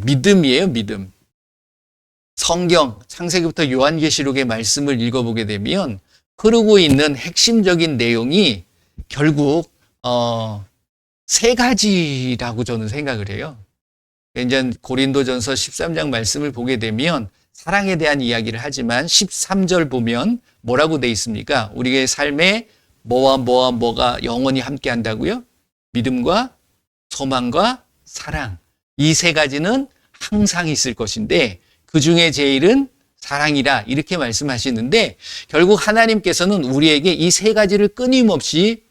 믿음이에요, 믿음. 성경, 창세기부터 요한계시록의 말씀을 읽어보게 되면 흐르고 있는 핵심적인 내용이 결국 세 가지라고 저는 생각을 해요. 이제 고린도전서 13장 말씀을 보게 되면 사랑에 대한 이야기를 하지만 13절 보면 뭐라고 돼 있습니까? 우리의 삶에 뭐가 영원히 함께 한다고요? 믿음과 소망과 사랑. 이 세 가지는 항상 있을 것인데 그 중에 제일은 사랑이라 이렇게 말씀하시는데 결국 하나님께서는 우리에게 이 세 가지를 끊임없이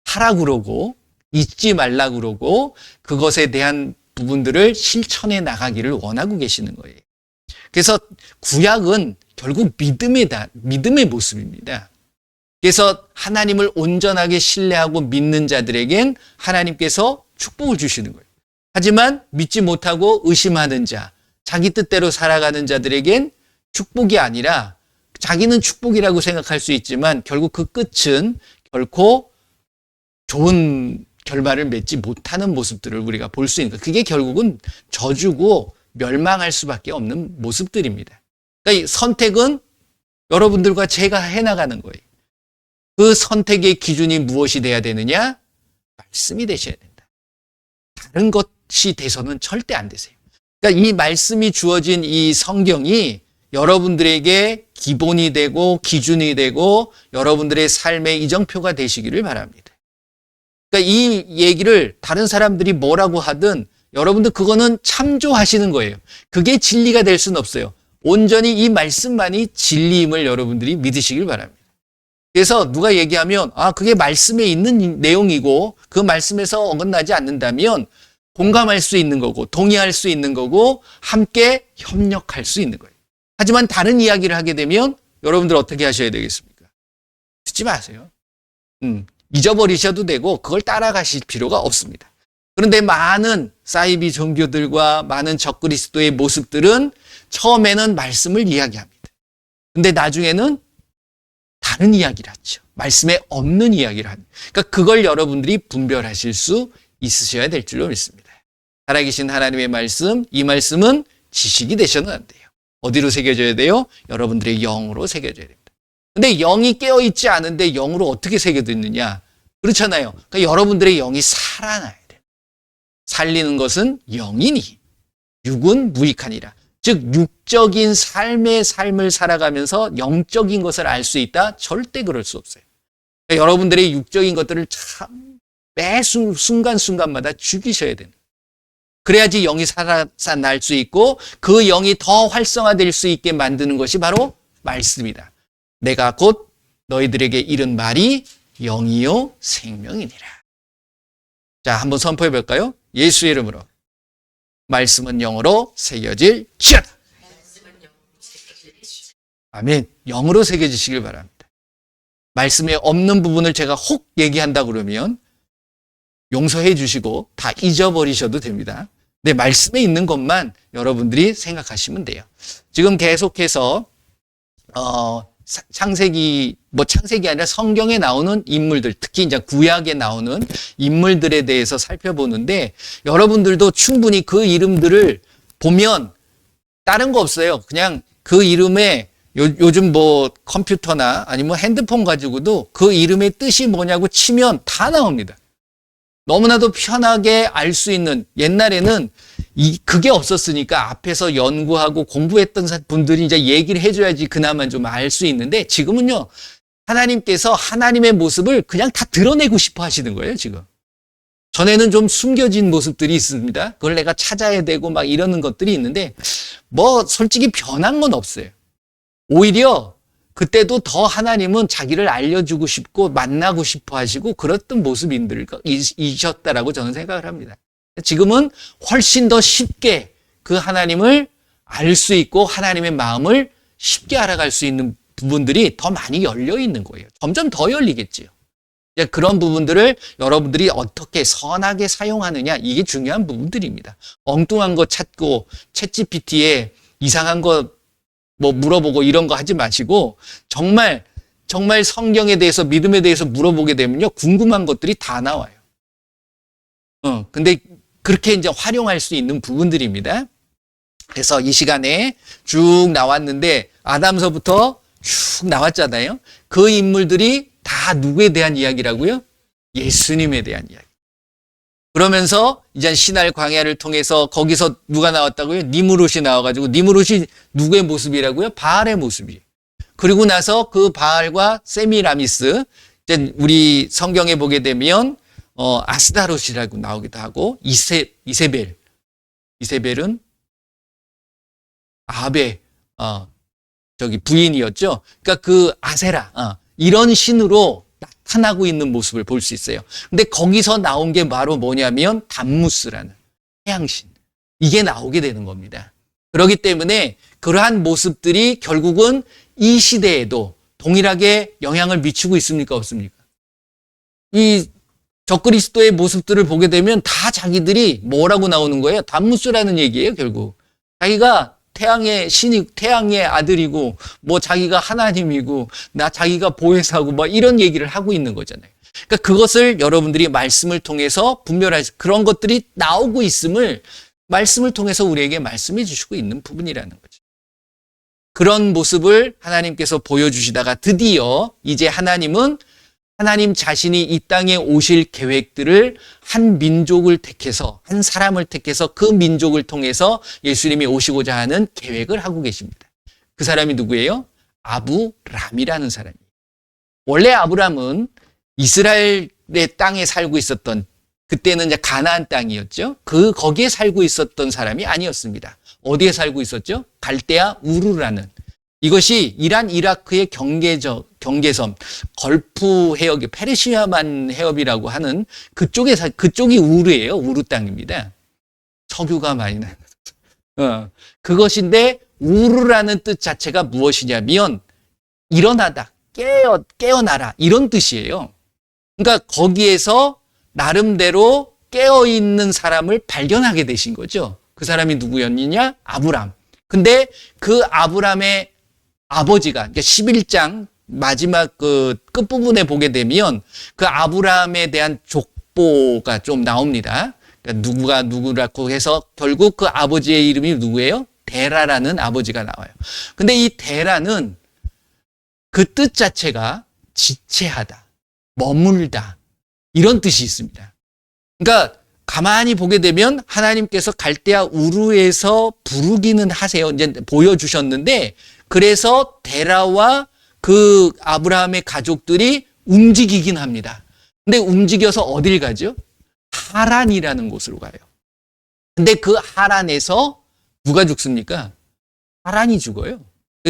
하라고 그러고 잊지 말라고 그러고 그것에 대한 부분들을 실천해 나가기를 원하고 계시는 거예요. 그래서 구약은 결국 믿음의 모습입니다. 그래서 하나님을 온전하게 신뢰하고 믿는 자들에겐 하나님께서 축복을 주시는 거예요. 하지만 믿지 못하고 의심하는 자, 자기 뜻대로 살아가는 자들에겐 축복이 아니라 자기는 축복이라고 생각할 수 있지만 결국 그 끝은 결코 좋은 결말을 맺지 못하는 모습들을 우리가 볼 수 있는 거예요. 그게 결국은 저주고 멸망할 수밖에 없는 모습들입니다. 그러니까 이 선택은 여러분들과 제가 해나가는 거예요. 그 선택의 기준이 무엇이 돼야 되느냐? 말씀이 되셔야 된다. 다른 것이 돼서는 절대 안 되세요. 그러니까 이 말씀이 주어진 이 성경이 여러분들에게 기본이 되고 기준이 되고 여러분들의 삶의 이정표가 되시기를 바랍니다. 그러니까 이 얘기를 다른 사람들이 뭐라고 하든 여러분들 그거는 참조하시는 거예요. 그게 진리가 될 수는 없어요. 온전히 이 말씀만이 진리임을 여러분들이 믿으시길 바랍니다. 그래서 누가 얘기하면 그게 말씀에 있는 내용이고 그 말씀에서 어긋나지 않는다면 공감할 수 있는 거고 동의할 수 있는 거고 함께 협력할 수 있는 거예요. 하지만 다른 이야기를 하게 되면 여러분들 어떻게 하셔야 되겠습니까? 듣지 마세요. 잊어버리셔도 되고 그걸 따라가실 필요가 없습니다. 그런데 많은 사이비 종교들과 많은 적그리스도의 모습들은 처음에는 말씀을 이야기합니다. 근데 나중에는 다른 이야기를 하죠. 말씀에 없는 이야기를 하는. 그러니까 그걸 여러분들이 분별하실 수 있으셔야 될 줄로 믿습니다. 살아계신 하나님의 말씀, 이 말씀은 지식이 되셔는 안 돼요. 어디로 새겨져야 돼요? 여러분들의 영으로 새겨져야 됩니다. 근데 영이 깨어있지 않은데 영으로 어떻게 새겨듣느냐? 그렇잖아요. 그러니까 여러분들의 영이 살아나야 돼요. 살리는 것은 영이니 육은 무익하니라. 즉 육적인 삶을 살아가면서 영적인 것을 알 수 있다? 절대 그럴 수 없어요. 그러니까 여러분들의 육적인 것들을 참 매 순간순간마다 죽이셔야 됩니다. 그래야지 영이 살아날 수 있고 그 영이 더 활성화될 수 있게 만드는 것이 바로 말씀이다. 내가 곧 너희들에게 이른 말이 영이요 생명이니라. 자, 한번 선포해 볼까요? 예수의 이름으로. 말씀은 영으로 새겨질지어다. 아멘. 영으로 새겨지시길 바랍니다. 말씀에 없는 부분을 제가 혹 얘기한다 그러면 용서해 주시고 다 잊어버리셔도 됩니다. 근데 말씀에 있는 것만 여러분들이 생각하시면 돼요. 지금 계속해서 창세기 아니라 성경에 나오는 인물들, 특히 이제 구약에 나오는 인물들에 대해서 살펴보는데 여러분들도 충분히 그 이름들을 보면 다른 거 없어요. 그냥 그 이름에 요즘 컴퓨터나 아니면 핸드폰 가지고도 그 이름의 뜻이 뭐냐고 치면 다 나옵니다. 너무나도 편하게 알 수 있는, 옛날에는 그게 없었으니까 앞에서 연구하고 공부했던 분들이 이제 얘기를 해줘야지 그나마 좀 알 수 있는데 지금은요, 하나님께서 하나님의 모습을 그냥 다 드러내고 싶어 하시는 거예요, 지금. 전에는 좀 숨겨진 모습들이 있습니다. 그걸 내가 찾아야 되고 막 이러는 것들이 있는데 솔직히 변한 건 없어요. 오히려 그때도 더 하나님은 자기를 알려주고 싶고 만나고 싶어 하시고 그랬던 모습이셨다라고 저는 생각을 합니다. 지금은 훨씬 더 쉽게 그 하나님을 알 수 있고 하나님의 마음을 쉽게 알아갈 수 있는 부분들이 더 많이 열려 있는 거예요. 점점 더 열리겠지요. 그런 부분들을 여러분들이 어떻게 선하게 사용하느냐, 이게 중요한 부분들입니다. 엉뚱한 거 찾고 챗GPT에 이상한 거 물어보고 이런 거 하지 마시고 정말 성경에 대해서 믿음에 대해서 물어보게 되면요, 궁금한 것들이 다 나와요. 근데 그렇게 이제 활용할 수 있는 부분들입니다. 그래서 이 시간에 쭉 나왔는데 아담서부터 쭉 나왔잖아요. 그 인물들이 다 누구에 대한 이야기라고요? 예수님에 대한 이야기. 그러면서 이제 신할 광야를 통해서 거기서 누가 나왔다고요? 니무롯이 나와가지고 니무롯이 누구의 모습이라고요? 바알의 모습이에요. 그리고 나서 그 바알과 세미라미스, 이제 우리 성경에 보게 되면 아스다롯이라고 나오기도 하고 이세벨은 아합의 부인이었죠. 그러니까 그 아세라 이런 신으로 나타나고 있는 모습을 볼 수 있어요. 근데 거기서 나온 게 바로 뭐냐면 담무스라는 태양신, 이게 나오게 되는 겁니다. 그렇기 때문에 그러한 모습들이 결국은 이 시대에도 동일하게 영향을 미치고 있습니까? 없습니까? 이 적그리스도의 모습들을 보게 되면 다 자기들이 뭐라고 나오는 거예요? 담무스라는 얘기예요, 결국. 자기가 태양의 신이, 태양의 아들이고, 뭐 자기가 하나님이고, 자기가 보혜사고, 뭐 이런 얘기를 하고 있는 거잖아요. 그러니까 그것을 여러분들이 말씀을 통해서 분별할, 그런 것들이 나오고 있음을 말씀을 통해서 우리에게 말씀해 주시고 있는 부분이라는 거죠. 그런 모습을 하나님께서 보여주시다가 드디어 이제 하나님은 하나님 자신이 이 땅에 오실 계획들을 한 민족을 택해서, 한 사람을 택해서 그 민족을 통해서 예수님이 오시고자 하는 계획을 하고 계십니다. 그 사람이 누구예요? 아브람이라는 사람이에요. 원래 아브람은 이스라엘의 땅에 살고 있었던, 그때는 이제 가나안 땅이었죠. 거기에 살고 있었던 사람이 아니었습니다. 어디에 살고 있었죠? 갈대아 우르라는. 이것이 이란 이라크의 경계섬, 걸프 해협, 페르시아만 해협이라고 하는 그쪽이 우르예요. 우르 땅입니다. 석유가 많이 나는. 그것인데 우르라는 뜻 자체가 무엇이냐면 일어나다, 깨어나라 이런 뜻이에요. 그러니까 거기에서 나름대로 깨어있는 사람을 발견하게 되신 거죠. 그 사람이 누구였느냐? 아브람. 근데 그 아브람의 아버지가, 그러니까 11장 마지막 그 끝부분에 보게 되면 그 아브람에 대한 족보가 좀 나옵니다. 그러니까 누구가 누구라고 해서 결국 그 아버지의 이름이 누구예요? 데라라는 아버지가 나와요. 근데 이 데라는 그 뜻 자체가 지체하다, 머물다, 이런 뜻이 있습니다. 그러니까 가만히 보게 되면 하나님께서 갈대아 우르에서 부르기는 하세요. 이제 보여주셨는데, 그래서 데라와 그 아브라함의 가족들이 움직이긴 합니다. 근데 움직여서 어딜 가죠? 하란이라는 곳으로 가요. 근데 그 하란에서 누가 죽습니까? 하란이 죽어요.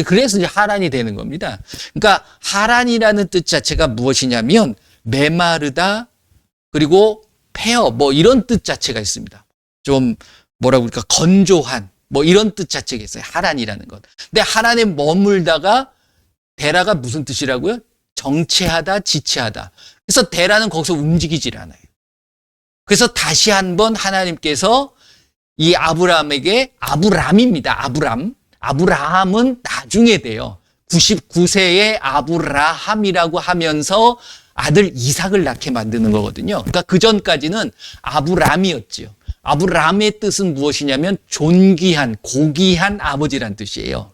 그래서 이제 하란이 되는 겁니다. 그러니까 하란이라는 뜻 자체가 무엇이냐면 메마르다, 그리고 폐허, 뭐 이런 뜻 자체가 있습니다. 좀 뭐라고 그럴까, 건조한, 뭐 이런 뜻 자체가 있어요. 하란이라는 것. 근데 하란에 머물다가 데라가 무슨 뜻이라고요? 정체하다, 지체하다. 그래서 데라는 거기서 움직이질 않아요. 그래서 다시 한번 하나님께서 이 아브람에게, 아브람입니다. 아브라함은 나중에 돼요. 99세의 아브라함이라고 하면서 아들 이삭을 낳게 만드는 거거든요. 그러니까 그 전까지는 아브람이었죠. 아브람의 뜻은 무엇이냐면 존귀한, 고귀한 아버지란 뜻이에요.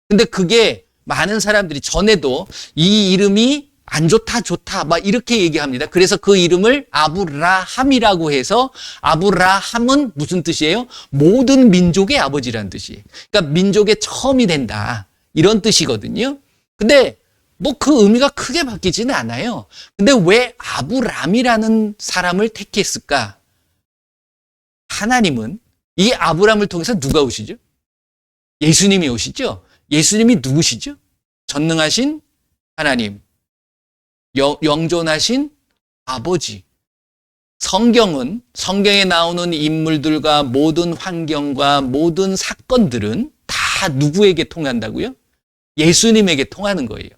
근데 그게 많은 사람들이 전에도 이 이름이 안 좋다, 좋다, 막 이렇게 얘기합니다. 그래서 그 이름을 아브라함이라고 해서, 아브라함은 무슨 뜻이에요? 모든 민족의 아버지란 뜻이에요. 그러니까 민족의 처음이 된다, 이런 뜻이거든요. 근데 뭐 그 의미가 크게 바뀌지는 않아요. 근데 왜 아브람이라는 사람을 택했을까? 하나님은 이 아브람을 통해서 누가 오시죠? 예수님이 오시죠? 예수님이 누구시죠? 전능하신 하나님, 영존하신 아버지. 성경은, 성경에 나오는 인물들과 모든 환경과 모든 사건들은 다 누구에게 통한다고요? 예수님에게 통하는 거예요.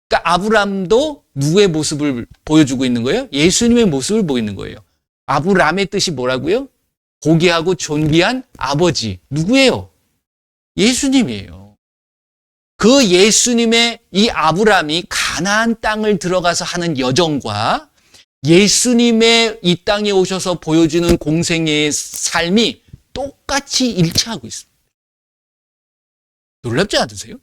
그러니까 아브람도 누구의 모습을 보여주고 있는 거예요? 예수님의 모습을 보이는 거예요. 아브람의 뜻이 뭐라고요? 고귀하고 존귀한 아버지. 누구예요? 예수님이에요. 그 예수님의, 이 아브람이 가나안 땅을 들어가서 하는 여정과 예수님의 이 땅에 오셔서 보여주는 공생애의 삶이 똑같이 일치하고 있습니다. 놀랍지 않으세요?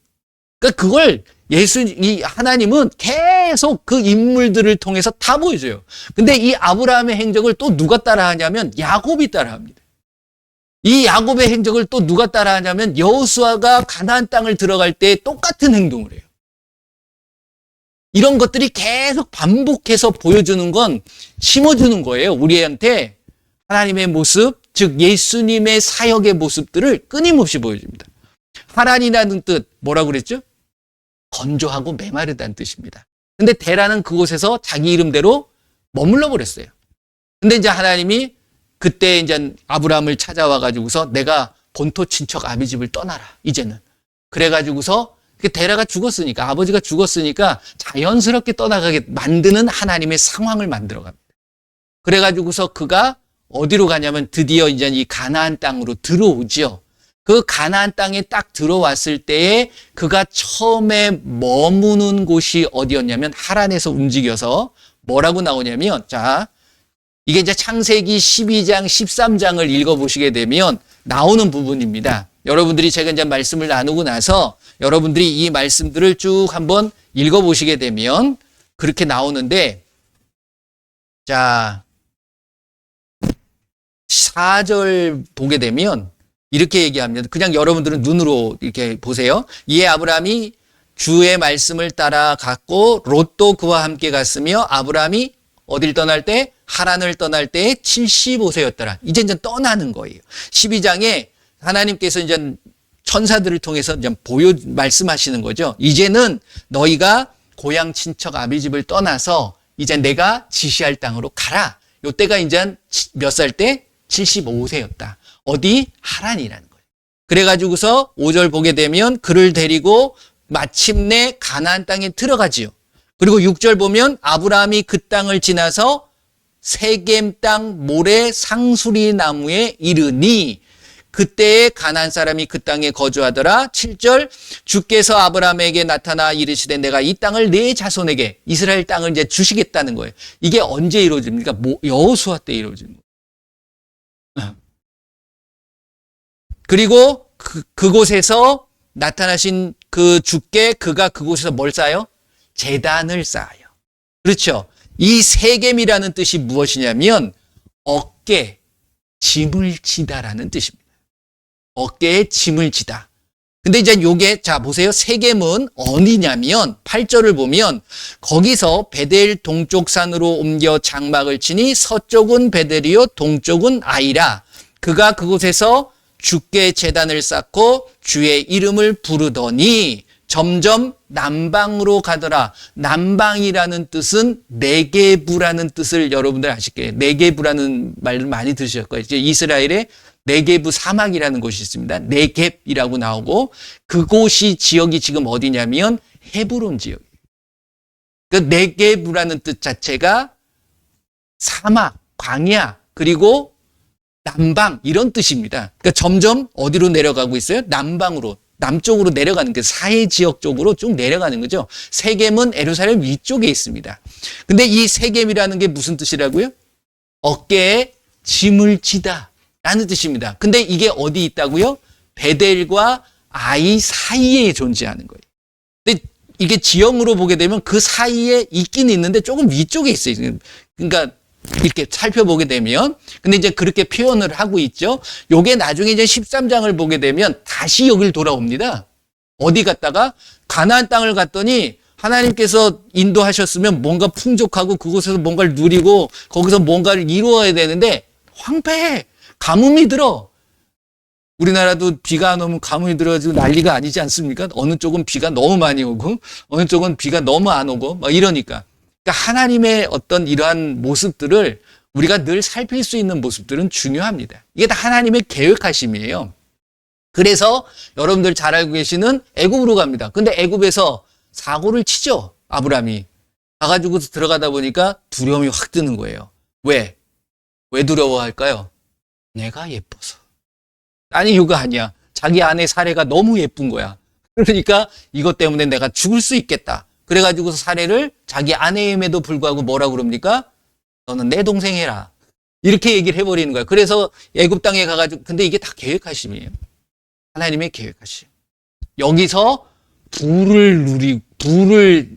그러니까 그걸 이 하나님은 계속 그 인물들을 통해서 다 보여줘요. 근데 이 아브라함의 행적을 또 누가 따라하냐면 야곱이 따라합니다. 이 야곱의 행적을 또 누가 따라하냐면 여호수아가 가나안 땅을 들어갈 때 똑같은 행동을 해요. 이런 것들이 계속 반복해서 보여주는 건 심어주는 거예요. 우리한테 하나님의 모습, 즉 예수님의 사역의 모습들을 끊임없이 보여줍니다. 하란이라는 뜻 뭐라고 그랬죠? 건조하고 메마르다는 뜻입니다. 근데 데라는 그곳에서 자기 이름대로 머물러 버렸어요. 근데 이제 하나님이 그때 이제 아브라함을 찾아와 가지고서 내가 본토 친척 아비집을 떠나라. 이제는. 그래 가지고서 데라가 죽었으니까, 아버지가 죽었으니까 자연스럽게 떠나가게 만드는 하나님의 상황을 만들어 갑니다. 그래 가지고서 그가 어디로 가냐면 드디어 이제 이 가나안 땅으로 들어오지요. 그 가나안 땅에 딱 들어왔을 때에 그가 처음에 머무는 곳이 어디였냐면 하란에서 움직여서 뭐라고 나오냐면, 자, 이게 이제 창세기 12장, 13장을 읽어보시게 되면 나오는 부분입니다. 여러분들이 제가 이제 말씀을 나누고 나서 여러분들이 이 말씀들을 쭉 한번 읽어보시게 되면 그렇게 나오는데, 자, 4절 보게 되면 이렇게 얘기합니다. 그냥 여러분들은 눈으로 이렇게 보세요. 이에 아브라함이 주의 말씀을 따라 갔고 롯도 그와 함께 갔으며 아브라함이 어딜 떠날 때? 하란을 떠날 때 75세였더라. 이제 떠나는 거예요. 12장에 하나님께서 이제 천사들을 통해서 이제 말씀하시는 거죠. 이제는 너희가 고향 친척 아비집을 떠나서 이제 내가 지시할 땅으로 가라. 요때가 이제 몇 살 때? 75세였다. 어디? 하란이라는 거예요. 그래가지고서 5절 보게 되면 그를 데리고 마침내 가나안 땅에 들어가지요. 그리고 6절 보면 아브라함이 그 땅을 지나서 세겜 땅 모래 상수리 나무에 이르니 그때에 가나안 사람이 그 땅에 거주하더라. 7절 주께서 아브라함에게 나타나 이르시되 내가 이 땅을 내 자손에게 이스라엘 땅을 이제 주시겠다는 거예요. 이게 언제 이루어집니까? 여호수아 때 이루어지는 거예요. 그리고 그곳에서 나타나신 그 주께 그가 그곳에서 뭘 쌓아요? 제단을 쌓아요. 그렇죠. 이 세겜이라는 뜻이 무엇이냐면 어깨, 짐을 지다라는 뜻입니다. 어깨에 짐을 지다. 근데 이제 요게, 자, 보세요. 세겜은 어디냐면 8절을 보면 거기서 베델 동쪽 산으로 옮겨 장막을 치니 서쪽은 베델이요 동쪽은 아이라. 그가 그곳에서 주께 제단을 쌓고 주의 이름을 부르더니 점점 남방으로 가더라. 남방이라는 뜻은 네게부라는 뜻을 여러분들 아실게요. 네게부라는 말을 많이 들으실 거예요. 이제 이스라엘에 네게부 사막이라는 곳이 있습니다. 네겝이라고 나오고 그곳이 지역이 지금 어디냐면 헤브론 지역이에요. 그 네게부라는 뜻 자체가 사막, 광야, 그리고 남방 이런 뜻입니다. 그러니까 점점 어디로 내려가고 있어요? 남방으로. 남쪽으로 내려가는 게 사해 지역 쪽으로 쭉 내려가는 거죠. 세겜은 예루살렘 위쪽에 있습니다. 근데 이 세겜이라는 게 무슨 뜻이라고요? 어깨에 짐을 지다 라는 뜻입니다. 근데 이게 어디 있다고요? 베델과 아이 사이에 존재하는 거예요. 근데 이게 지형으로 보게 되면 그 사이에 있긴 있는데 조금 위쪽에 있어요. 그러니까 이렇게 살펴보게 되면, 근데 이제 그렇게 표현을 하고 있죠. 요게 나중에 이제 13장을 보게 되면 다시 여길 돌아옵니다. 어디 갔다가? 가나안 땅을 갔더니 하나님께서 인도하셨으면 뭔가 풍족하고 그곳에서 뭔가를 누리고 거기서 뭔가를 이루어야 되는데 황폐해. 가뭄이 들어. 우리나라도 비가 안 오면 가뭄이 들어가지고 난리가 아니지 않습니까? 어느 쪽은 비가 너무 많이 오고 어느 쪽은 비가 너무 안 오고 막 이러니까. 그러니까 하나님의 어떤 이러한 모습들을 우리가 늘 살필 수 있는 모습들은 중요합니다. 이게 다 하나님의 계획하심이에요. 그래서 여러분들 잘 알고 계시는 애굽으로 갑니다. 근데 애굽에서 사고를 치죠. 아브라함이. 가가지고 들어가다 보니까 두려움이 확 드는 거예요. 왜? 왜 두려워할까요? 내가 예뻐서. 아니 이유가 아니야. 자기 아내 사례가 너무 예쁜 거야. 그러니까 이것 때문에 내가 죽을 수 있겠다. 그래가지고서 사례를 자기 아내임에도 불구하고 뭐라고 그럽니까? 너는 내 동생 해라. 이렇게 얘기를 해버리는 거야. 그래서 애굽 땅에 가가지고, 근데 이게 다 계획하심이에요. 하나님의 계획하심. 여기서 불을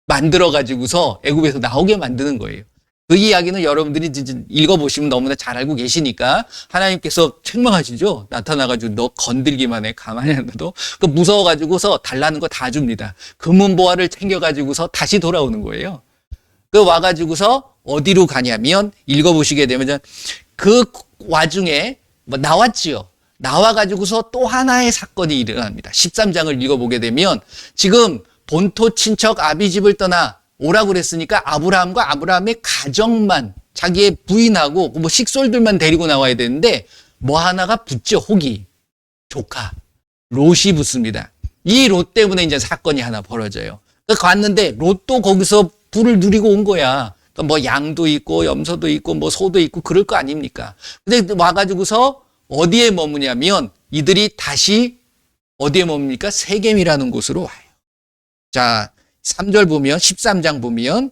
만들어 가지고서 애굽에서 나오게 만드는 거예요. 그 이야기는 여러분들이 진짜 읽어보시면 너무나 잘 알고 계시니까 하나님께서 책망하시죠. 나타나가지고 너 건들기만 해. 가만히 안 둬도. 그 무서워가지고서 달라는 거 다 줍니다. 금은보화를 챙겨가지고서 다시 돌아오는 거예요. 그 와가지고서 어디로 가냐면 읽어보시게 되면 그 와중에 뭐 나왔지요. 나와가지고서 또 하나의 사건이 일어납니다. 13장을 읽어보게 되면 지금 본토 친척 아비집을 떠나 오라고 그랬으니까 아브라함과 아브라함의 가정만 자기의 부인하고 뭐 식솔들만 데리고 나와야 되는데 뭐 하나가 붙죠. 혹이 조카 롯이 붙습니다. 이 롯 때문에 이제 사건이 하나 벌어져요. 그러니까 갔는데 롯도 거기서 부를 누리고 온 거야. 그러니까 뭐 양도 있고 염소도 있고 뭐 소도 있고 그럴 거 아닙니까? 근데 와가지고서 어디에 머무냐면 이들이 다시 어디에 머뭅니까? 세겜이라는 곳으로 와요. 자, 3절 보면 13장 보면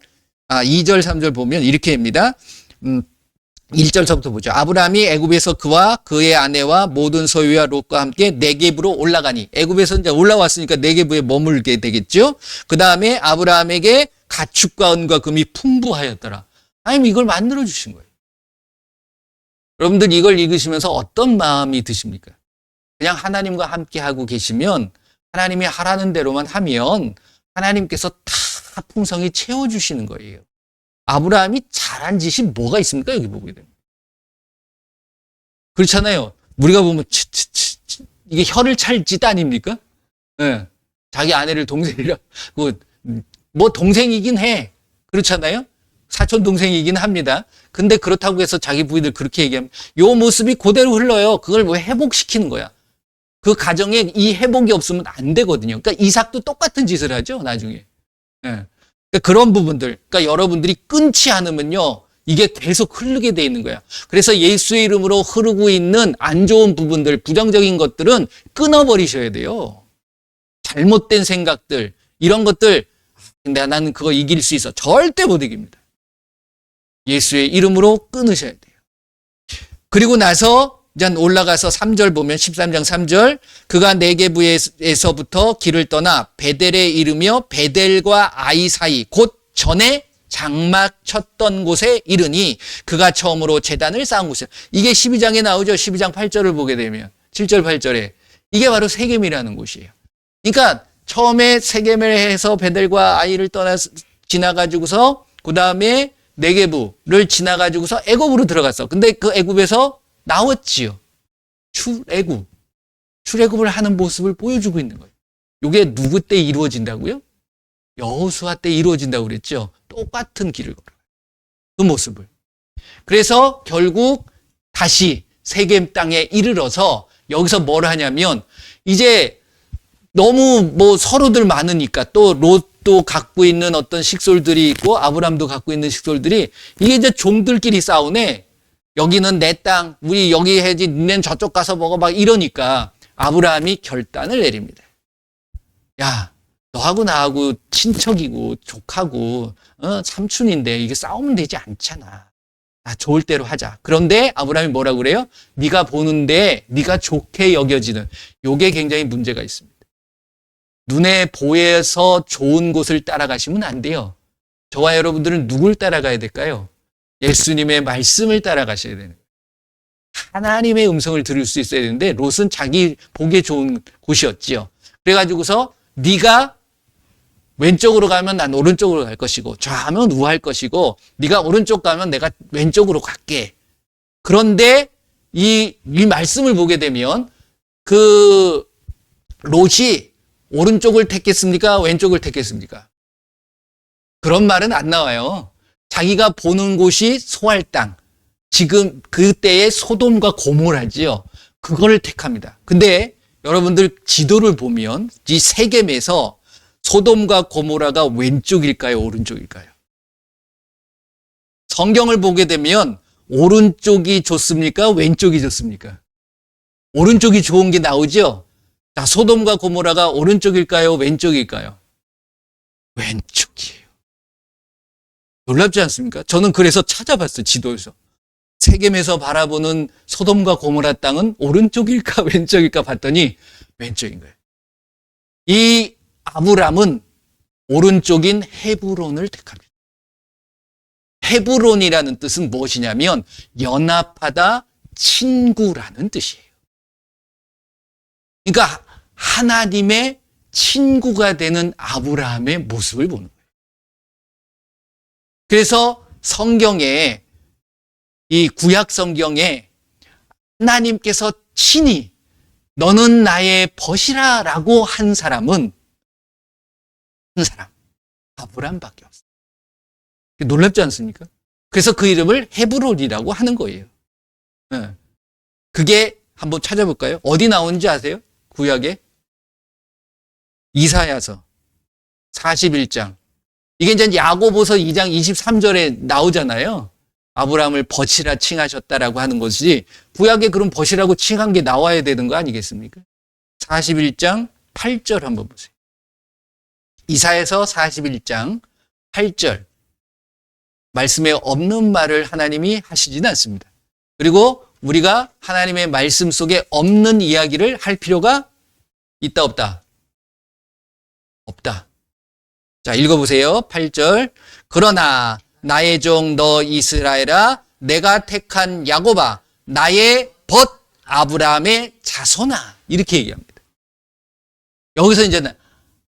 2절 3절 보면 이렇게 합니다. 1절서부터 보죠. 아브라함이 애굽에서 그와 그의 아내와 모든 소유와 롯과 함께 네겝으로 올라가니 애굽에서 이제 올라왔으니까 네겝에 머물게 되겠죠. 그 다음에 아브라함에게 가축과 은과 금이 풍부하였더라. 하나님 이걸 만들어 주신 거예요. 여러분들 이걸 읽으시면서 어떤 마음이 드십니까? 그냥 하나님과 함께 하고 계시면 하나님이 하라는 대로만 하면 하나님께서 다 풍성히 채워주시는 거예요. 아브라함이 잘한 짓이 뭐가 있습니까? 여기 보게 되면. 그렇잖아요. 우리가 보면 이게 혀를 찰 짓 아닙니까? 네. 자기 아내를 동생이라고 뭐 동생이긴 해. 그렇잖아요. 사촌 동생이긴 합니다. 근데 그렇다고 해서 자기 부인을 그렇게 얘기하면 요 모습이 그대로 흘러요. 그걸 뭐 회복시키는 거야. 그 가정에 이 회복이 없으면 안 되거든요. 그러니까 이삭도 똑같은 짓을 하죠, 나중에. 예. 그러니까 그런 부분들, 그러니까 여러분들이 끊지 않으면요, 이게 계속 흐르게 돼 있는 거야. 그래서 예수의 이름으로 흐르고 있는 안 좋은 부분들, 부정적인 것들은 끊어버리셔야 돼요. 잘못된 생각들, 이런 것들, 근데 나는 그거 이길 수 있어. 절대 못 이깁니다. 예수의 이름으로 끊으셔야 돼요. 그리고 나서 이제 올라가서 3절 보면 13장 3절 그가 네겝에서부터 길을 떠나 베델에 이르며 베델과 아이 사이 곧 전에 장막 쳤던 곳에 이르니 그가 처음으로 제단을 쌓은 곳이야. 이게 12장에 나오죠. 12장 8절을 보게 되면 7절 8절에 이게 바로 세겜이라는 곳이에요. 그러니까 처음에 세겜을 해서 베델과 아이를 떠나 지나가지고서 그 다음에 네겝을 지나가지고서 애굽으로 들어갔어. 근데 그 애굽에서 나왔지요. 출애굽을 하는 모습을 보여주고 있는 거예요. 이게 누구 때 이루어진다고요? 여호수아 때 이루어진다고 그랬죠. 똑같은 길을 걸어요. 그 모습을. 그래서 결국 다시 세겜 땅에 이르러서 여기서 뭘 하냐면 이제 너무 뭐 서로들 많으니까 또 롯도 갖고 있는 어떤 식솔들이 있고 아브람도 갖고 있는 식솔들이 이게 이제 종들끼리 싸우네. 여기는 내 땅, 우리 여기 해야지, 니넨 저쪽 가서 먹어, 막 이러니까 아브라함이 결단을 내립니다. 야, 너하고 나하고 친척이고 조카고 삼촌인데 이게 싸우면 되지 않잖아. 좋을 대로 하자. 그런데 아브라함이 뭐라고 그래요? 네가 보는데 네가 좋게 여겨지는 요게 굉장히 문제가 있습니다. 눈에 보여서 좋은 곳을 따라가시면 안 돼요. 저와 여러분들은 누굴 따라가야 될까요? 예수님의 말씀을 따라가셔야 되는 거예요. 하나님의 음성을 들을 수 있어야 되는데 롯은 자기 보기에 좋은 곳이었지요. 그래가지고서 네가 왼쪽으로 가면 난 오른쪽으로 갈 것이고 좌하면 우할 것이고 네가 오른쪽 가면 내가 왼쪽으로 갈게. 그런데 이 말씀을 보게 되면 그 롯이 오른쪽을 택했습니까? 왼쪽을 택했습니까? 그런 말은 안 나와요. 자기가 보는 곳이 소할 땅, 지금 그때의 소돔과 고모라지요. 그거를 택합니다. 근데 여러분들 지도를 보면 이 세겜에서 소돔과 고모라가 왼쪽일까요? 오른쪽일까요? 성경을 보게 되면 오른쪽이 좋습니까? 왼쪽이 좋습니까? 오른쪽이 좋은 게 나오죠? 자, 소돔과 고모라가 오른쪽일까요? 왼쪽일까요? 왼쪽이에요. 놀랍지 않습니까? 저는 그래서 찾아봤어요. 지도에서. 세겜에서 바라보는 소돔과 고모라 땅은 오른쪽일까 왼쪽일까 봤더니 왼쪽인 거예요. 이 아브람은 오른쪽인 헤브론을 택합니다. 헤브론이라는 뜻은 무엇이냐면 연합하다, 친구라는 뜻이에요. 그러니까 하나님의 친구가 되는 아브라함의 모습을 보는 거예요. 그래서 성경에, 이 구약 성경에 하나님께서 친히 너는 나의 벗이라 라고 한 사람은 한 사람, 아브라함밖에 없어요. 놀랍지 않습니까? 그래서 그 이름을 헤브론이라고 하는 거예요. 그게 한번 찾아볼까요? 어디 나오는지 아세요? 구약에? 이사야서 41장. 이게 이제 야고보서 2장 23절에 나오잖아요. 아브라함을 벗이라 칭하셨다라고 하는 것이 구약에 그럼 벗이라고 칭한 게 나와야 되는 거 아니겠습니까? 41장 8절 한번 보세요. 이사야서 41장 8절. 말씀에 없는 말을 하나님이 하시지는 않습니다. 그리고 우리가 하나님의 말씀 속에 없는 이야기를 할 필요가 있다, 없다? 없다. 자, 읽어보세요. 8절. 그러나 나의 종 너 이스라엘아, 내가 택한 야곱아, 나의 벗 아브라함의 자손아. 이렇게 얘기합니다. 여기서 이제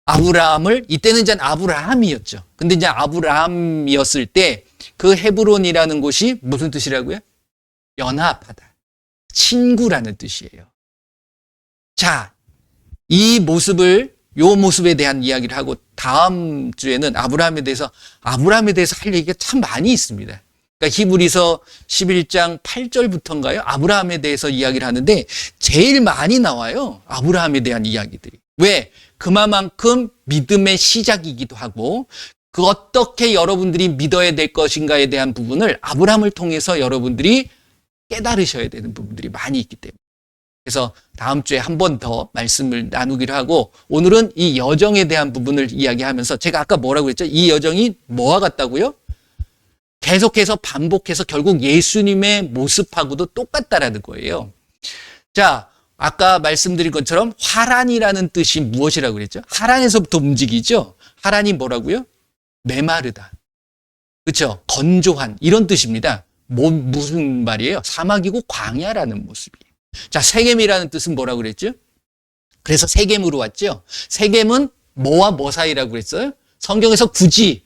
아브라함을, 이때는 이제 아브라함이었죠. 근데 이제 아브라함이었을 때 그 헤브론이라는 곳이 무슨 뜻이라고요? 연합하다, 친구라는 뜻이에요. 자, 이 모습을, 요 모습에 대한 이야기를 하고 다음 주에는 아브라함에 대해서 할 얘기가 참 많이 있습니다. 그러니까 히브리서 11장 8절부터인가요? 아브라함에 대해서 이야기를 하는데 제일 많이 나와요. 아브라함에 대한 이야기들이. 왜? 그만큼 믿음의 시작이기도 하고 그 어떻게 여러분들이 믿어야 될 것인가에 대한 부분을 아브라함을 통해서 여러분들이 깨달으셔야 되는 부분들이 많이 있기 때문에. 그래서 다음 주에 한 번 더 말씀을 나누기로 하고 오늘은 이 여정에 대한 부분을 이야기하면서 제가 아까 뭐라고 했죠? 이 여정이 뭐와 같다고요? 계속해서 반복해서 결국 예수님의 모습하고도 똑같다라는 거예요. 자, 아까 말씀드린 것처럼 화란이라는 뜻이 무엇이라고 그랬죠? 하란에서부터 움직이죠? 하란이 뭐라고요? 메마르다. 그렇죠? 건조한 이런 뜻입니다. 무슨 말이에요? 사막이고 광야라는 모습이에요. 자, 세겜이라는 뜻은 뭐라고 그랬죠? 그래서 세겜으로 왔죠? 세겜은 뭐와 뭐 사이라고 그랬어요? 성경에서 굳이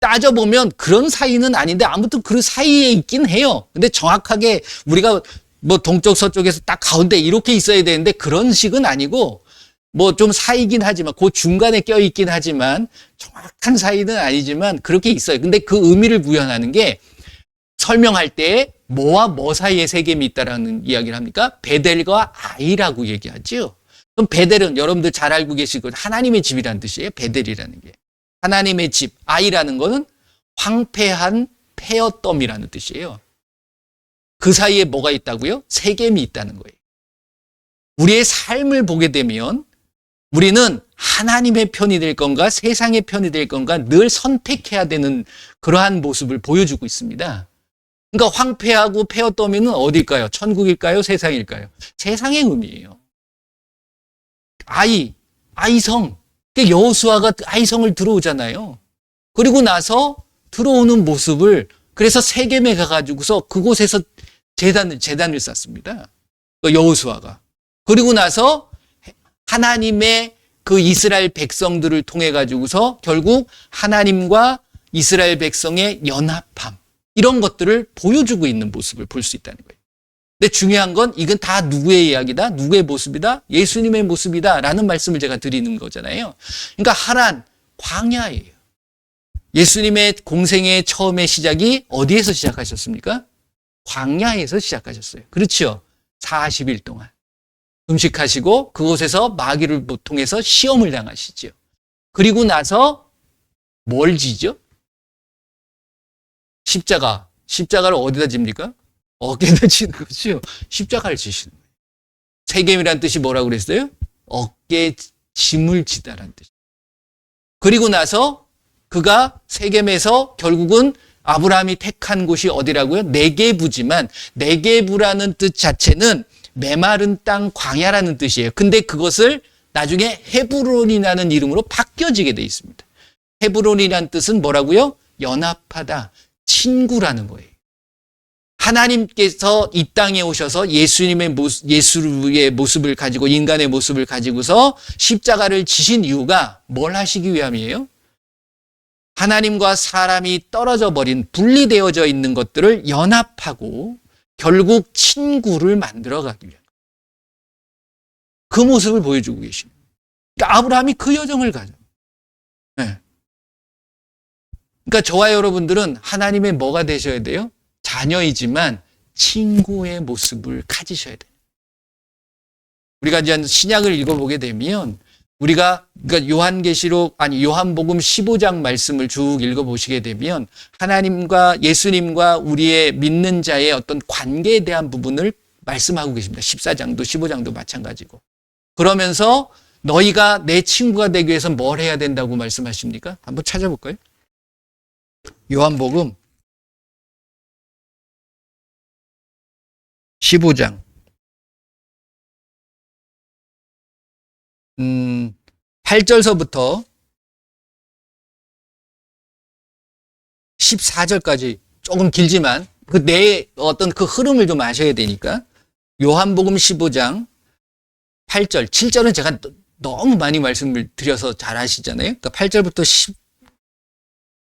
따져보면 그런 사이는 아닌데 아무튼 그 사이에 있긴 해요. 근데 정확하게 우리가 뭐 동쪽 서쪽에서 딱 가운데 이렇게 있어야 되는데 그런 식은 아니고 뭐 좀 사이긴 하지만 그 중간에 껴있긴 하지만 정확한 사이는 아니지만 그렇게 있어요. 근데 그 의미를 부여하는 게 설명할 때 뭐와 뭐 사이에 세겜이 있다라는 이야기를 합니까? 베델과 아이라고 얘기하죠. 그럼 베델은 여러분들 잘 알고 계시고 하나님의 집이라는 뜻이에요. 베델이라는 게. 하나님의 집, 아이라는 거는 황폐한 폐허덤이라는 뜻이에요. 그 사이에 뭐가 있다고요? 세겜이 있다는 거예요. 우리의 삶을 보게 되면 우리는 하나님의 편이 될 건가 세상의 편이 될 건가 늘 선택해야 되는 그러한 모습을 보여주고 있습니다. 그러니까 황폐하고 폐허더미는 어딜까요? 천국일까요? 세상일까요? 세상의 의미예요. 아이성. 여호수아가 아이성을 들어오잖아요. 그리고 나서 들어오는 모습을 그래서 세겜에 가가지고서 그곳에서 제단을 쌓습니다. 여호수아가. 그리고 나서 하나님의 그 이스라엘 백성들을 통해 가지고서 결국 하나님과 이스라엘 백성의 연합함 이런 것들을 보여주고 있는 모습을 볼 수 있다는 거예요. 근데 중요한 건 이건 다 누구의 이야기다? 누구의 모습이다? 예수님의 모습이다 라는 말씀을 제가 드리는 거잖아요. 그러니까 하란, 광야예요. 예수님의 공생의 처음의 시작이 어디에서 시작하셨습니까? 광야에서 시작하셨어요. 그렇죠? 40일 동안. 음식하시고 그곳에서 마귀를 통해서 시험을 당하시죠. 그리고 나서 뭘 지죠? 십자가를 어디다 집니까? 어깨에다 지는 거죠. 십자가를 지시는 거예요. 세겜이라는 뜻이 뭐라고 그랬어요? 어깨에 짐을 지다라는 뜻. 그리고 나서 그가 세겜에서 결국은 아브라함이 택한 곳이 어디라고요? 네게부지만 네게부라는 뜻 자체는 메마른 땅 광야라는 뜻이에요. 근데 그것을 나중에 헤브론이라는 이름으로 바뀌어지게 돼 있습니다. 헤브론이라는 뜻은 뭐라고요? 연합하다, 친구라는 거예요. 하나님께서 이 땅에 오셔서 예수의 모습을 가지고, 인간의 모습을 가지고서 십자가를 지신 이유가 뭘 하시기 위함이에요? 하나님과 사람이 떨어져 버린, 분리되어져 있는 것들을 연합하고 결국 친구를 만들어 가기 위한, 그 모습을 보여주고 계십니다. 그러니까 아브라함이 그 여정을 가죠. 네. 그러니까 저와 여러분들은 하나님의 뭐가 되셔야 돼요? 자녀이지만 친구의 모습을 가지셔야 돼요. 우리가 이제 신약을 읽어보게 되면 우리가, 그러니까 요한복음 15장 말씀을 쭉 읽어보시게 되면 하나님과 예수님과 우리의 믿는 자의 어떤 관계에 대한 부분을 말씀하고 계십니다. 14장도 15장도 마찬가지고. 그러면서 너희가 내 친구가 되기 위해서 뭘 해야 된다고 말씀하십니까? 한번 찾아볼까요? 요한복음 15장 8절서부터 14절까지 조금 길지만 그 내 어떤 그 흐름을 좀 아셔야 되니까, 요한복음 15장 8절, 7절은 제가 너무 많이 말씀을 드려서 잘 아시잖아요. 그러니까 8절부터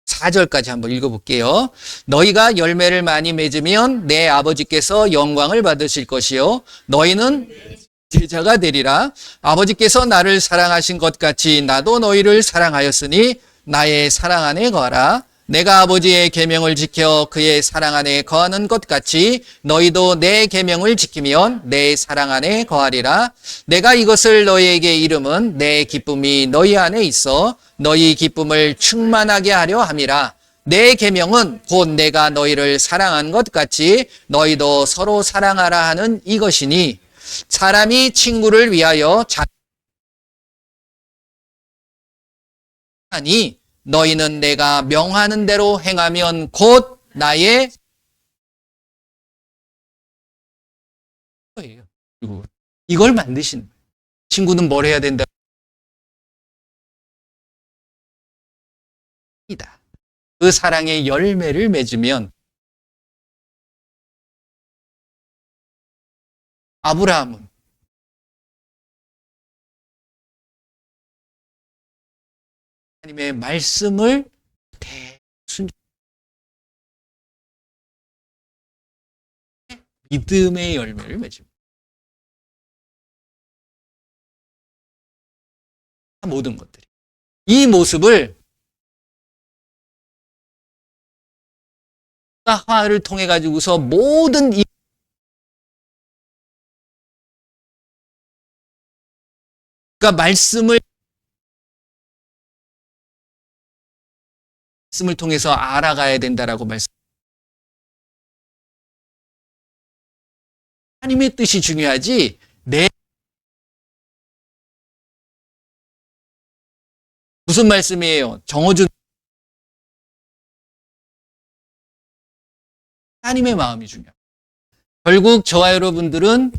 14절까지 한번 읽어볼게요. 너희가 열매를 많이 맺으면 내 아버지께서 영광을 받으실 것이요 너희는 제자가 되리라. 아버지께서 나를 사랑하신 것 같이 나도 너희를 사랑하였으니 나의 사랑 안에 거하라. 내가 아버지의 계명을 지켜 그의 사랑 안에 거하는 것 같이 너희도 내 계명을 지키면 내 사랑 안에 거하리라. 내가 이것을 너희에게 이름은 내 기쁨이 너희 안에 있어 너희 기쁨을 충만하게 하려 함이라. 내 계명은 곧 내가 너희를 사랑한 것 같이 너희도 서로 사랑하라 하는 이것이니, 사람이 친구를 위하여 자니 너희는 내가 명하는 대로 행하면 곧 나의 거예요. 이걸 만드시는 거예요. 친구는 뭘 해야 된다? 그 사랑의 열매를 맺으면, 아브라함은 하나님의 말씀을 믿음의 열매를 맺습니다. 모든 것들이. 이 모습을 화를 통해 가지고서 모든 그러니까 말씀을 통해서 알아가야 된다라고 말씀. 하나님의 뜻이 중요하지 무슨 말씀이에요? 정어준 하나님의 마음이 중요합니다. 결국 저와 여러분들은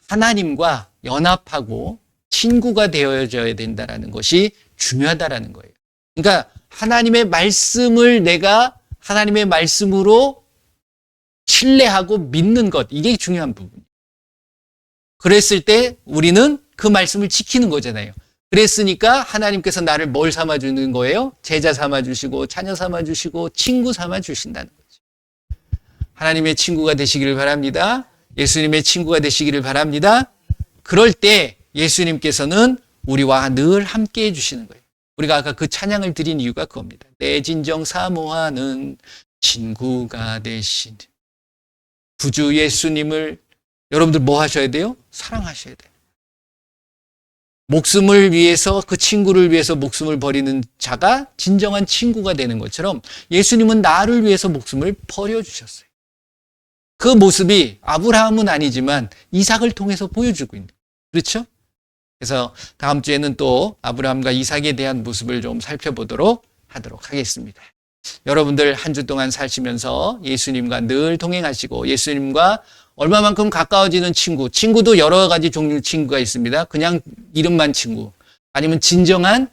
하나님과 연합하고 친구가 되어져야 된다는 것이 중요하다라는 거예요. 그러니까 하나님의 말씀을 내가 하나님의 말씀으로 신뢰하고 믿는 것, 이게 중요한 부분이에요. 그랬을 때 우리는 그 말씀을 지키는 거잖아요. 그랬으니까 하나님께서 나를 뭘 삼아주는 거예요? 제자 삼아주시고 자녀 삼아주시고 친구 삼아주신다는 거죠. 하나님의 친구가 되시기를 바랍니다. 예수님의 친구가 되시기를 바랍니다. 그럴 때 예수님께서는 우리와 늘 함께 해주시는 거예요. 우리가 아까 그 찬양을 드린 이유가 그겁니다. 내 진정 사모하는 친구가 되신 구주 예수님을 여러분들 뭐 하셔야 돼요? 사랑하셔야 돼요. 목숨을 위해서, 그 친구를 위해서 목숨을 버리는 자가 진정한 친구가 되는 것처럼 예수님은 나를 위해서 목숨을 버려주셨어요. 그 모습이 아브라함은 아니지만 이삭을 통해서 보여주고 있는 거예요. 그렇죠? 그래서 다음 주에는 또 아브라함과 이삭에 대한 모습을 좀 살펴보도록 하도록 하겠습니다. 여러분들 한 주 동안 사시면서 예수님과 늘 동행하시고 예수님과 얼마만큼 가까워지는 친구. 친구도 여러 가지 종류의 친구가 있습니다. 그냥 이름만 친구. 아니면 진정한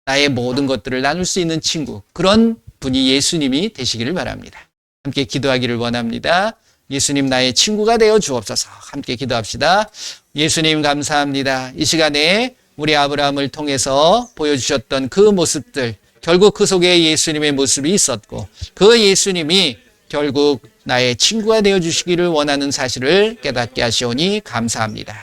나의 모든 것들을 나눌 수 있는 친구. 그런 분이 예수님이 되시기를 바랍니다. 함께 기도하기를 원합니다. 예수님 나의 친구가 되어 주옵소서. 함께 기도합시다. 예수님 감사합니다. 이 시간에 우리 아브라함을 통해서 보여주셨던 그 모습들, 결국 그 속에 예수님의 모습이 있었고 그 예수님이 결국 나의 친구가 되어 주시기를 원하는 사실을 깨닫게 하시오니 감사합니다.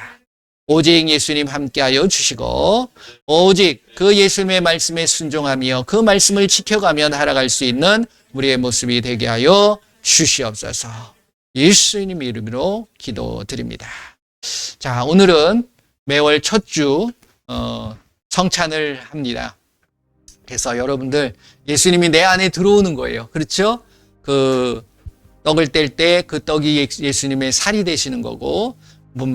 오직 예수님 함께하여 주시고 오직 그 예수님의 말씀에 순종하며 그 말씀을 지켜가며 살아갈 수 있는 우리의 모습이 되게 하여 주시옵소서. 예수님 이름으로 기도드립니다. 자, 오늘은 매월 첫 주 성찬을 합니다. 그래서 여러분들 예수님이 내 안에 들어오는 거예요. 그렇죠? 그 떡을 뗄 때 그 떡이 예수님의 살이 되시는 거고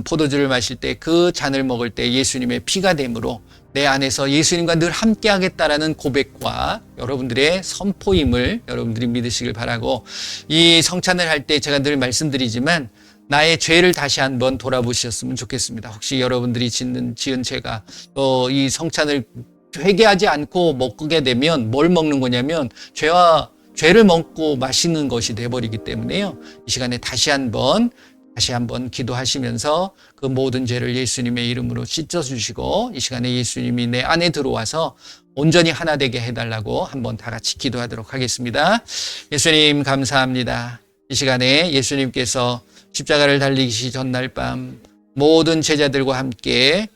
포도주를 마실 때 그 잔을 먹을 때 예수님의 피가 되므로 내 안에서 예수님과 늘 함께 하겠다라는 고백과 여러분들의 선포임을 여러분들이 믿으시길 바라고 이 성찬을 할 때 제가 늘 말씀드리지만 나의 죄를 다시 한번 돌아보셨으면 좋겠습니다. 혹시 여러분들이 지은 죄가 또 이 성찬을 회개하지 않고 먹게 되면 뭘 먹는 거냐면 죄를 먹고 마시는 것이 돼버리기 때문에요. 이 시간에 다시 한번 기도하시면서 그 모든 죄를 예수님의 이름으로 씻어주시고 이 시간에 예수님이 내 안에 들어와서 온전히 하나 되게 해달라고 한번 다 같이 기도하도록 하겠습니다. 예수님 감사합니다. 이 시간에 예수님께서 십자가를 달리기 전날 밤 모든 제자들과 함께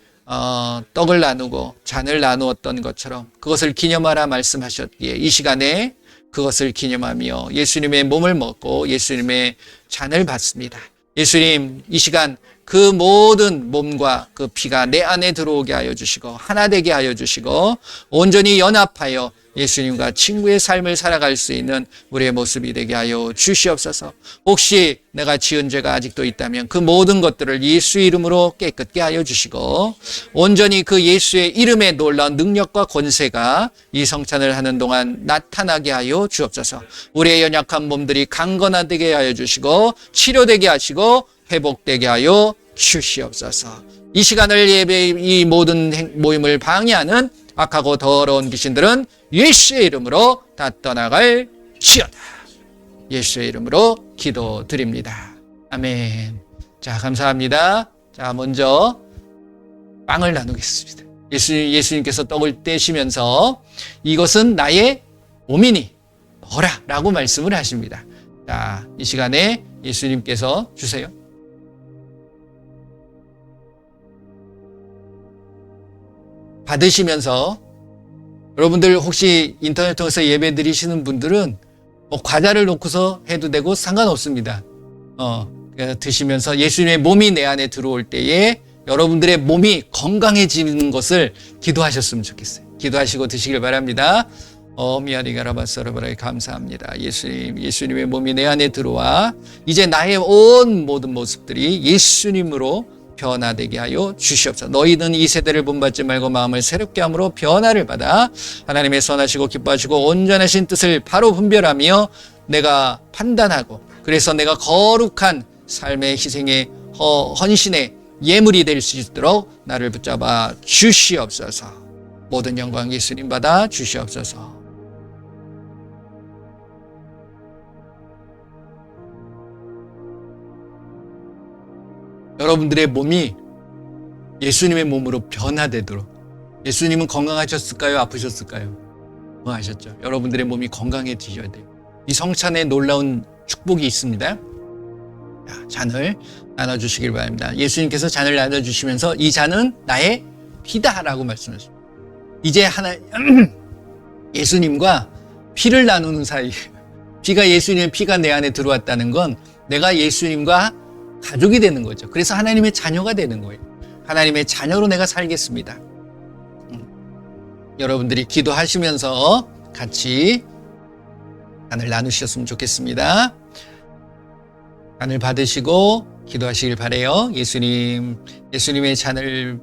떡을 나누고 잔을 나누었던 것처럼 그것을 기념하라 말씀하셨기에 이 시간에 그것을 기념하며 예수님의 몸을 먹고 예수님의 잔을 받습니다. 예수님, 이 시간 그 모든 몸과 그 피가 내 안에 들어오게 하여 주시고 하나 되게 하여 주시고 온전히 연합하여 예수님과 친구의 삶을 살아갈 수 있는 우리의 모습이 되게 하여 주시옵소서. 혹시 내가 지은 죄가 아직도 있다면 그 모든 것들을 예수 이름으로 깨끗게 하여 주시고 온전히 그 예수의 이름의 놀라운 능력과 권세가 이 성찬을 하는 동안 나타나게 하여 주옵소서. 우리의 연약한 몸들이 강건하게 하여 주시고 치료되게 하시고 회복되게 하여 주시옵소서. 이 시간을 이 모든 모임을 방해하는 악하고 더러운 귀신들은 예수의 이름으로 다 떠나갈 지어다. 예수의 이름으로 기도드립니다. 아멘. 자, 감사합니다. 자, 먼저 빵을 나누겠습니다. 예수님께서 떡을 떼시면서 이것은 나의 몸이니 먹어라 라고 말씀을 하십니다. 자, 이 시간에 예수님께서 주세요. 받으시면서 여러분들 혹시 인터넷 통해서 예배 드리시는 분들은 과자를 놓고서 해도 되고 상관없습니다. 드시면서 예수님의 몸이 내 안에 들어올 때에 여러분들의 몸이 건강해지는 것을 기도하셨으면 좋겠어요. 기도하시고 드시길 바랍니다. 미아리가라바사라바라에 감사합니다. 예수님의 몸이 내 안에 들어와 이제 나의 온 모든 모습들이 예수님으로 변화되게 하여 주시옵소서. 너희는 이 세대를 본받지 말고 마음을 새롭게 함으로 변화를 받아 하나님의 선하시고 기뻐하시고 온전하신 뜻을 바로 분별하며 내가 판단하고 그래서 내가 거룩한 삶의 희생의 헌신의 예물이 될 수 있도록 나를 붙잡아 주시옵소서. 모든 영광 예수님 받아 주시옵소서. 여러분들의 몸이 예수님의 몸으로 변화되도록. 예수님은 건강하셨을까요? 아프셨을까요? 건강하셨죠. 여러분들의 몸이 건강해지셔야 돼요. 이 성찬에 놀라운 축복이 있습니다. 잔을 나눠주시길 바랍니다. 예수님께서 잔을 나눠주시면서 이 잔은 나의 피다라고 말씀하십니다. 이제 예수님과 피를 나누는 사이, 피가 예수님의 피가 내 안에 들어왔다는 건 내가 예수님과 가족이 되는 거죠. 그래서 하나님의 자녀가 되는 거예요. 하나님의 자녀로 내가 살겠습니다. 여러분들이 기도하시면서 같이 잔을 나누셨으면 좋겠습니다. 잔을 받으시고 기도하시길 바라요. 예수님의 잔을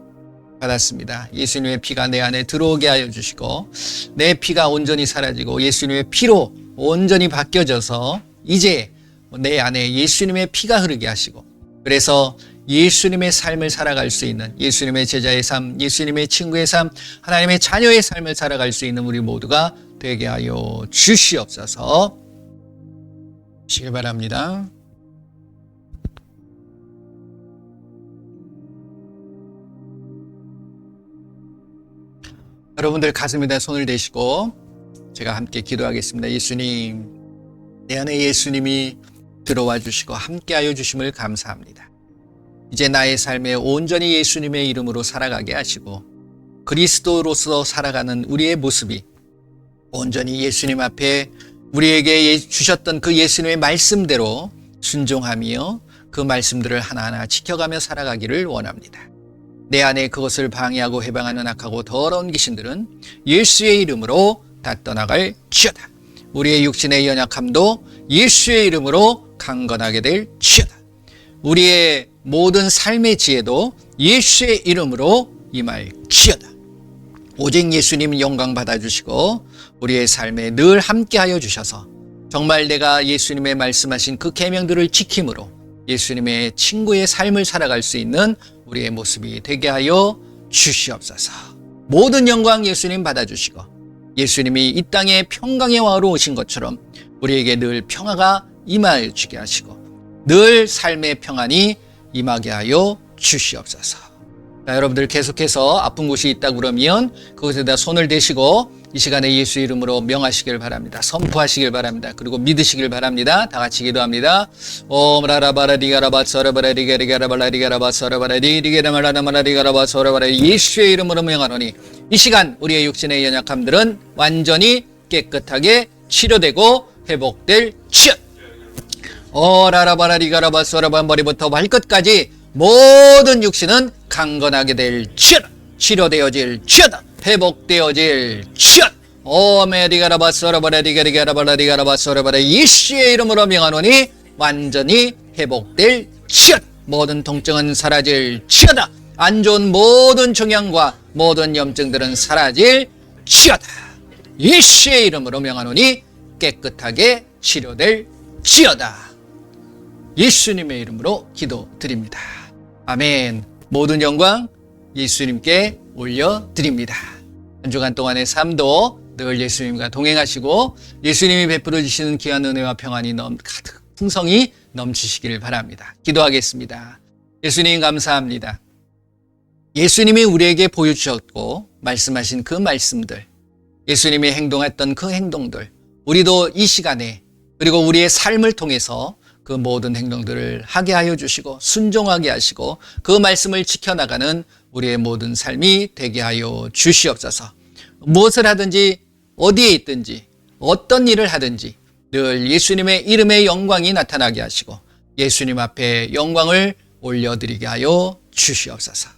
받았습니다. 예수님의 피가 내 안에 들어오게 하여 주시고 내 피가 온전히 사라지고 예수님의 피로 온전히 바뀌어져서 이제 내 안에 예수님의 피가 흐르게 하시고 그래서 예수님의 삶을 살아갈 수 있는, 예수님의 제자의 삶, 예수님의 친구의 삶, 하나님의 자녀의 삶을 살아갈 수 있는 우리 모두가 되게 하여 주시옵소서. 시길 바랍니다. 여러분들 가슴에다 손을 대시고 제가 함께 기도하겠습니다. 예수님, 내 안에 예수님이 들어와 주시고 함께하여 주심을 감사합니다. 이제 나의 삶에 온전히 예수님의 이름으로 살아가게 하시고 그리스도로서 살아가는 우리의 모습이 온전히 예수님 앞에 우리에게 주셨던 그 예수님의 말씀대로 순종하며 그 말씀들을 하나하나 지켜가며 살아가기를 원합니다. 내 안에 그것을 방해하고 해방하는 악하고 더러운 귀신들은 예수의 이름으로 다 떠나갈 지어다. 우리의 육신의 연약함도 예수의 이름으로 강건하게 될 지어다. 우리의 모든 삶의 지혜도 예수의 이름으로 임할 지어다. 오직 예수님 영광 받아주시고 우리의 삶에 늘 함께하여 주셔서 정말 내가 예수님의 말씀하신 그 계명들을 지킴으로 예수님의 친구의 삶을 살아갈 수 있는 우리의 모습이 되게 하여 주시옵소서. 모든 영광 예수님 받아주시고 예수님이 이 땅에 평강의 왕으로 오신 것처럼 우리에게 늘 평화가 임하여 주게 하시고 늘 삶의 평안이 임하게 하여 주시옵소서. 자, 여러분들 계속해서 아픈 곳이 있다 그러면 그곳에다 손을 대시고 이 시간에 예수 이름으로 명하시길 바랍니다. 선포하시길 바랍니다. 그리고 믿으시길 바랍니다. 다 같이 기도합니다. 예수의 이름으로 명하노니 이 시간 우리의 육신의 연약함들은 완전히 깨끗하게 치료되고 회복될 치읓. 머리부터 발끝까지 모든 육신은 강건하게 될 치읓. 치료되어질 치읓. 회복되어질 치읓. 예수의 이름으로 명하노니 완전히 회복될 치읓. 모든 통증은 사라질 치읓다. 안 좋은 모든 종양과 모든 염증들은 사라질 치읓다. 예수의 이름으로 명하노니 깨끗하게 치료될 치읓다. 예수님의 이름으로 기도드립니다. 아멘. 모든 영광 예수님께 올려드립니다. 한 주간 동안의 삶도 늘 예수님과 동행하시고 예수님이 베풀어 주시는 귀한 은혜와 평안이 가득 풍성이 넘치시기를 바랍니다. 기도하겠습니다. 예수님 감사합니다. 예수님이 우리에게 보여주셨고 말씀하신 그 말씀들, 예수님이 행동했던 그 행동들, 우리도 이 시간에 그리고 우리의 삶을 통해서 그 모든 행동들을 하게 하여 주시고 순종하게 하시고 그 말씀을 지켜나가는 우리의 모든 삶이 되게 하여 주시옵소서. 무엇을 하든지 어디에 있든지 어떤 일을 하든지 늘 예수님의 이름의 영광이 나타나게 하시고 예수님 앞에 영광을 올려드리게 하여 주시옵소서.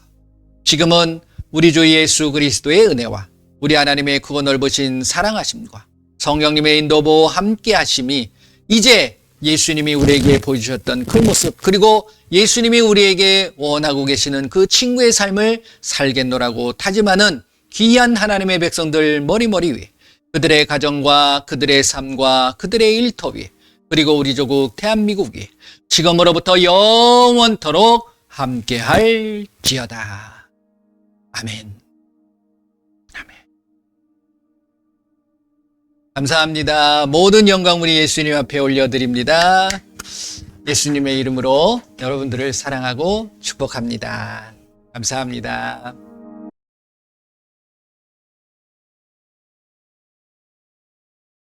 지금은 우리 주 예수 그리스도의 은혜와 우리 하나님의 크고 넓으신 사랑하심과 성령님의 인도보 함께 하심이 이제 예수님이 우리에게 보여주셨던 그 모습 그리고 예수님이 우리에게 원하고 계시는 그 친구의 삶을 살겠노라고 다짐하는 귀한 하나님의 백성들 머리머리 위에 그들의 가정과 그들의 삶과 그들의 일터 위에 그리고 우리 조국 대한민국 위에 지금으로부터 영원토록 함께할지어다. 아멘. 아멘. 감사합니다. 모든 영광 우리 예수님 앞에 올려드립니다. 예수님의 이름으로 여러분들을 사랑하고 축복합니다. 감사합니다.